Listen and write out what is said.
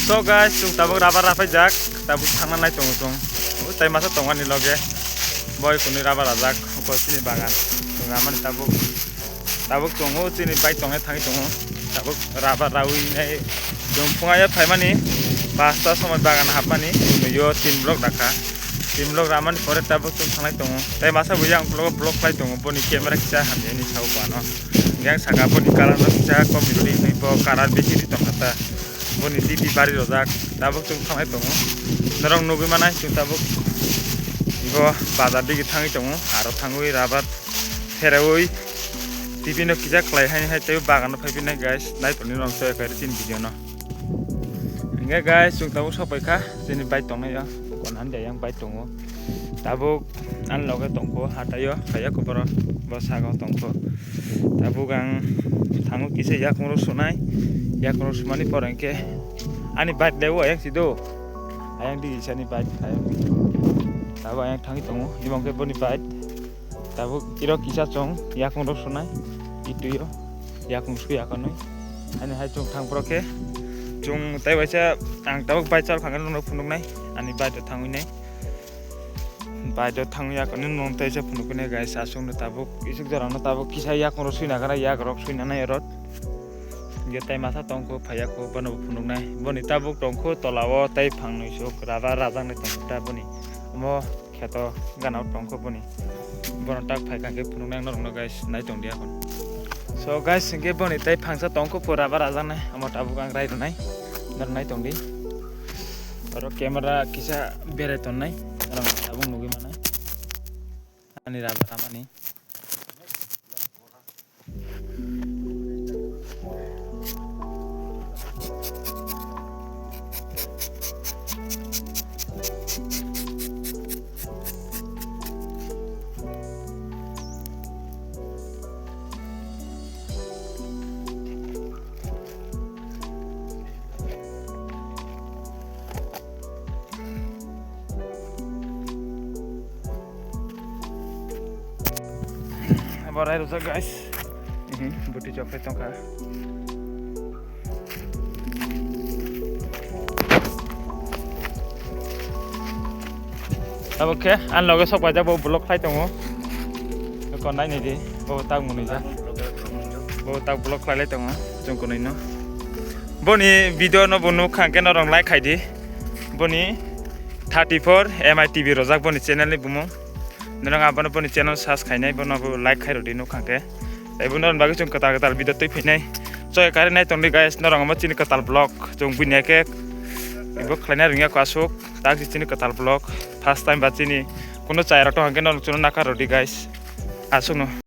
So guys, chung tabuk raba rapai jak, tabuk thangna nai tongo chung. Tai masa tongan ni loge. Boy kuni raba rajak upor sini bagan. Chung amani tabuk tongo sini bike tongai thangi tongo. Tabuk raba rawi nai chung phungaya phaimani 5ta সময় bagan hapmani yo 3 blok rakha. 3 blok ramani pore tabuk chung thangnai tongo. Tai masa bujang blok khai tongo boni camera kisa hamni ni sau bano. Yang saka boni kalar kisa komilori ni bo karar besi di tongata. Boni titi bari rozak tabuk chung thangai tongo norong nugi manai chung tabuk bo bazar digi thangi tongo aro thangui rabat theroi tipi no kija klai hai teu bagan no phaibinai guys nai toni rong so ekar tin video no inga guys chung tabuk sopai kha jeni bai tongnai ya konan ja yang bai tongo tabuk an loge tongko hatayo khaya koporo bo sago tongko tabuk ang thangu kise yakmoro sunai yakmoro sumani porengke ani bait lewo yang sido ayang di sani bait ayang tabu ayang thangi tongo ibongke boni bait tabu iro kisa chong yakmoro sunai ituyo yakmoro su yakonoi ani hai chong thangproke chung tai waisa ang tabu bait chal khangan no phunuknai ani bait thangui nai bait thangu yakoni non tai cha phunukne guys asung no tabu isuk jarano tabu kisa yakmoro suina gara yak rok suina nai rot tai masa tongko phayako bano phunuknai boni tabuk tongko tolawo tai phangnoi so raba rajang nai tongta boni mo kheto ganau tongko boni bono tak phaikan ke phunuknai norong guys nai tongdi akon so guys singke boni tai phangsa tongko raba rajang nai amo tabuk ang rai ronai nor nai tongdi aro camera kisa bere tonnai aro tabuk nugi manai ani raba ramani Barai rusak guys. Buti coklat tongka. Oke, an loge sok baja bo blok khai tongo. Kon nai ni di bo tak muni ja. Bo tak blok khai lai tongo. Jong konai no. Boni video no bonu khangke no rong like khai di. Boni 34 MITV rozak boni channel ni bumo. Nang abano poni channel subscribe nai bono like khai rodi no khangke ai bono bagi chung katal video toi phinai so ekare nai tongni guys norong ma chini katal blog chung bunya ke ibo khlaina ringa ko asuk tak chini katal blog first time bachini kono chaira to hangke no chuno naka rodi guys asuk no